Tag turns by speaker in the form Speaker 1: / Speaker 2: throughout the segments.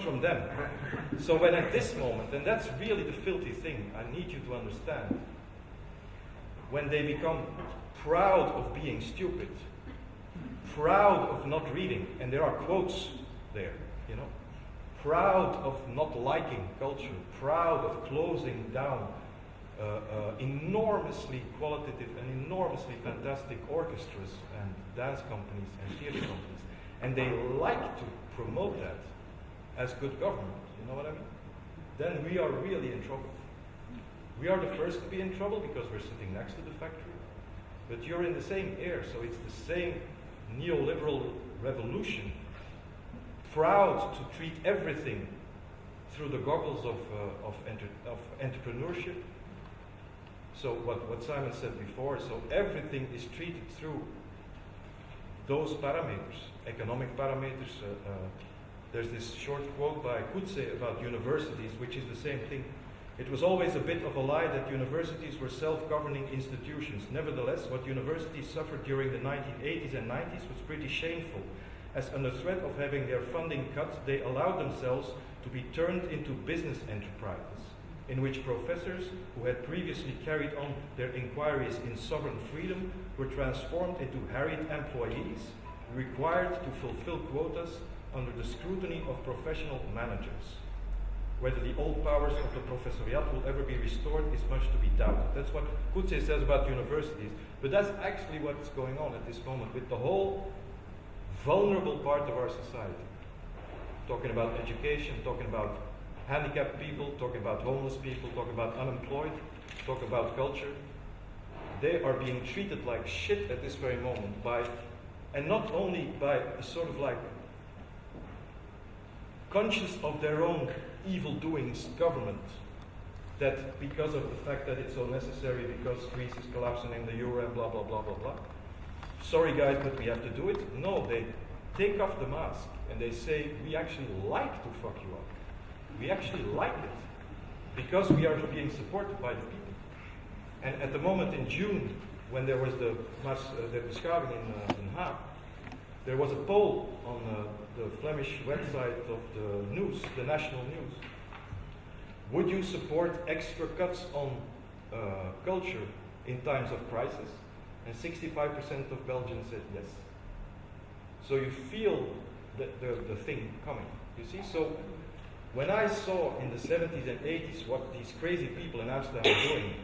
Speaker 1: from them. So when at this moment, and that's really the filthy thing, I need you to understand, when they become proud of being stupid, proud of not reading, and there are quotes there, you know, proud of not liking culture, proud of closing down enormously qualitative and enormously fantastic orchestras and dance companies and theater companies, and they like to promote that as good government, you know what I mean? Then we are really in trouble. We are the first to be in trouble because we're sitting next to the factory, but you're in the same air, so it's the same neoliberal revolution, proud to treat everything through the goggles of entrepreneurship. So what Simon said before, so everything is treated through those parameters, economic parameters. There's this short quote by Crises about universities, which is the same thing. It was always a bit of a lie that universities were self-governing institutions. Nevertheless, what universities suffered during the 1980s and 90s was pretty shameful, as under threat of having their funding cut, they allowed themselves to be turned into business enterprises, in which professors who had previously carried on their inquiries in sovereign freedom were transformed into harried employees, required to fulfill quotas under the scrutiny of professional managers. Whether the old powers of the professoriate will ever be restored is much to be doubted. That's what Crises says about universities, but that's actually what's going on at this moment with the whole vulnerable part of our society. Talking about education, talking about handicapped people, talking about homeless people, talking about unemployed, talking about culture. They are being treated like shit at this very moment by, and not only by a sort of like conscious of their own evil doings government, that because of the fact that it's so necessary, because Greece is collapsing in the euro and blah, blah, blah, blah, blah. Sorry guys, but we have to do it. No, they take off the mask and they say, we actually like to fuck you up. We actually like it because we are being supported by the people. And at the moment in June, when there was the beschaving in Haag, there was a poll on the Flemish website of the news, the national news. Would you support extra cuts on culture in times of crisis? And 65% of Belgians said yes. So you feel the thing coming, you see? So when I saw in the 70s and 80s what these crazy people in Amsterdam were doing,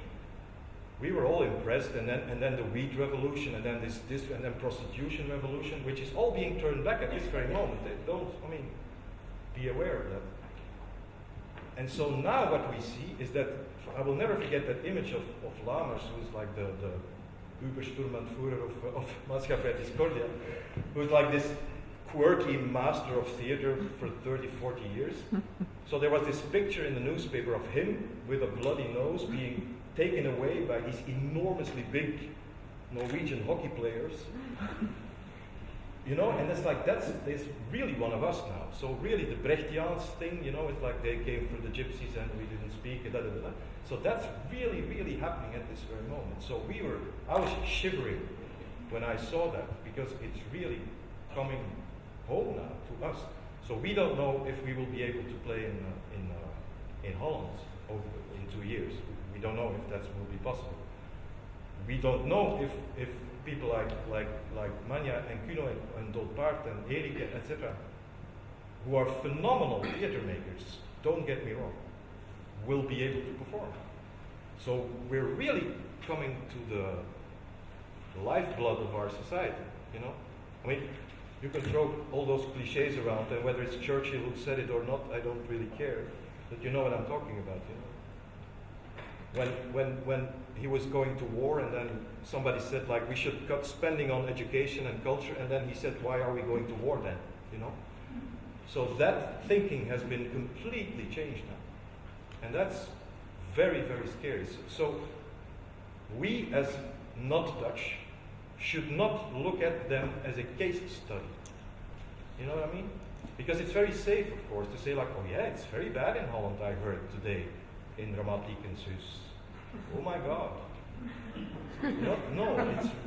Speaker 1: we were all impressed, and then the weed revolution, and then this and then prostitution revolution, which is all being turned back at this very moment. They don't, be aware of that. And so now what we see is that, I will never forget that image of Lamers, who's like the Ubersturmanführer of Maatschappij Discordia, who's like this quirky master of theater for 30, 40 years. So there was this picture in the newspaper of him with a bloody nose being taken away by these enormously big Norwegian hockey players. You know, and it's like, that's really one of us now. So really the Brechtiaans thing, you know, it's like they came from the gypsies and we didn't speak, and da, da, da, da. So that's really, really happening at this very moment. So I was shivering when I saw that, because it's really coming home now to us. So we don't know if we will be able to play in Holland in 2 years. We don't know if that will be possible. We don't know if people like Manja and Kuno and Dolpaert and Erike, etc., who are phenomenal theater makers, don't get me wrong, will be able to perform. So we're really coming to the lifeblood of our society, you know? I mean, you can throw all those cliches around, and whether it's Churchill who said it or not, I don't really care. But you know what I'm talking about, you know? When he was going to war, and then somebody said, like, we should cut spending on education and culture, and then he said, why are we going to war then, you know? So that thinking has been completely changed now. And that's very, very scary. So we, as not Dutch, should not look at them as a case study. You know what I mean? Because it's very safe, of course, to say like, oh yeah, it's very bad in Holland, I heard today, in Dramatiek en Zus. Oh my God. No,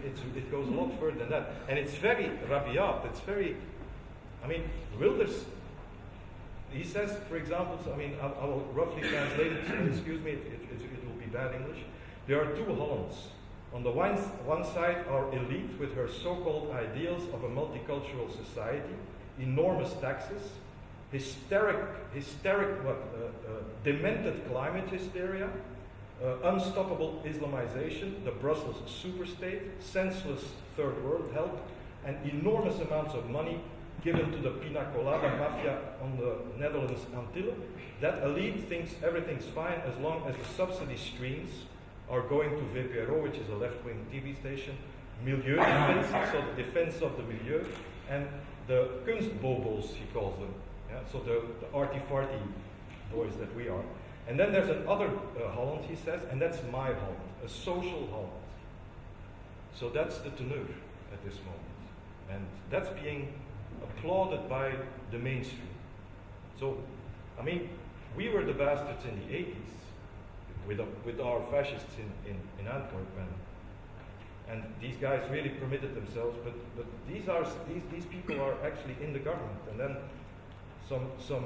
Speaker 1: it goes a lot further than that. And it's very rabiat, it's very, I mean, Wilders he says, for example, so, I mean, I will roughly translate it, so excuse me, it will be bad English. There are two Hollands. On the one side, our elite with her so-called ideals of a multicultural society, enormous taxes, demented climate hysteria, unstoppable Islamization, the Brussels superstate, senseless third world help, and enormous amounts of money given to the pina colada mafia on the Netherlands Antilles. That elite thinks everything's fine as long as the subsidy streams are going to VPRO, which is a left-wing TV station, milieu defense, so the defense of the milieu, and the kunstbobels, he calls them. Yeah? So the arty-farty boys that we are. And then there's another Holland, he says, and that's my Holland, a social Holland. So that's the teneur at this moment. And that's being applauded by the mainstream. So, I mean, we were the bastards in the 80s with our fascists in Antwerp, and these guys really permitted themselves, but these people are actually in the government. And then some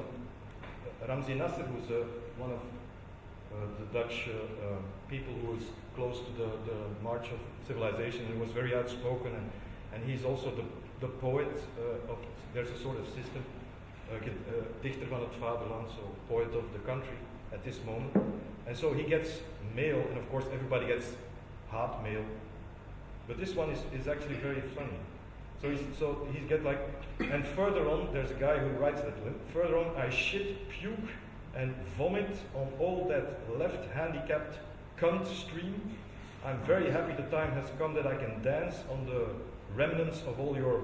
Speaker 1: Ramzi Nasser, who's one of the Dutch people who was close to the March of Civilization, and was very outspoken, and he's also the poet of, there's a sort of system, dichter van het vaderland, so poet of the country at this moment. And so he gets mail, and of course everybody gets hot mail, but this one is actually very funny. So he's get like, and further on, there's a guy who writes that to him. Further on, I shit, puke, and vomit on all that left handicapped cunt stream. I'm very happy the time has come that I can dance on the remnants of all your.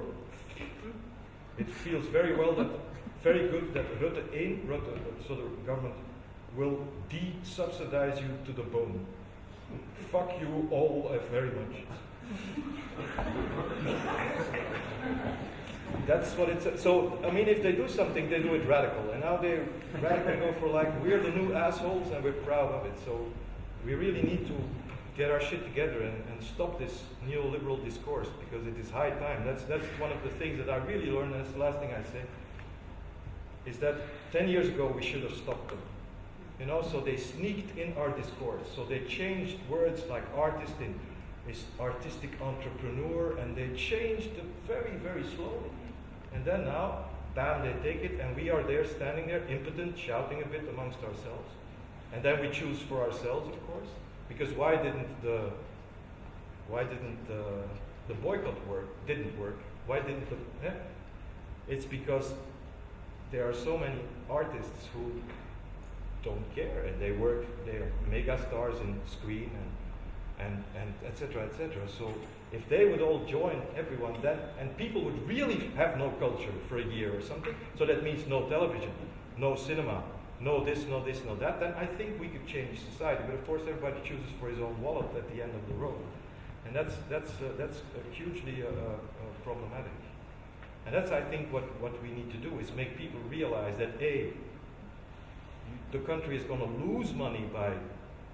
Speaker 1: It feels very good that Rutte, so the government, will de-subsidize you to the bone. Fuck you all very much. That's what it says. So, I mean, if they do something, they do it radical. And now they radically go for like, we're the new assholes and we're proud of it. So we really need to get our shit together and stop this neoliberal discourse, because it is high time. That's one of the things that I really learned, and that's the last thing I say, is that 10 years ago we should have stopped them. You know, so they sneaked in our discourse. So they changed words like artist in is artistic entrepreneur, and they changed them very, very slowly. And then now, bam, they take it, and we are there standing there, impotent, shouting a bit amongst ourselves. And then we choose for ourselves, of course, because why didn't the boycott work? Didn't work. Why didn't the? Yeah? It's because there are so many artists who don't care, and they are mega stars in screen and etc. etc. So if they would all join, everyone, then, and people would really have no culture for a year or something, so that means no television, no cinema, no this, no that, then I think we could change society. But of course everybody chooses for his own wallet at the end of the road. And that's hugely problematic. And that's, I think, what we need to do, is make people realize that A, the country is going to lose money by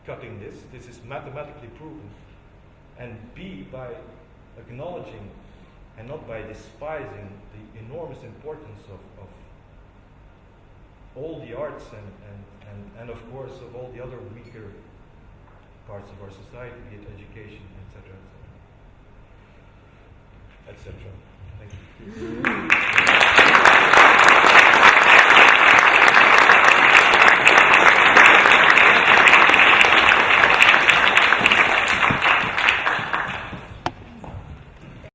Speaker 1: cutting this. This is mathematically proven. And B, by acknowledging and not by despising the enormous importance of all the arts and of course of all the other weaker parts of our society, be it education, etc. etc. Thank you.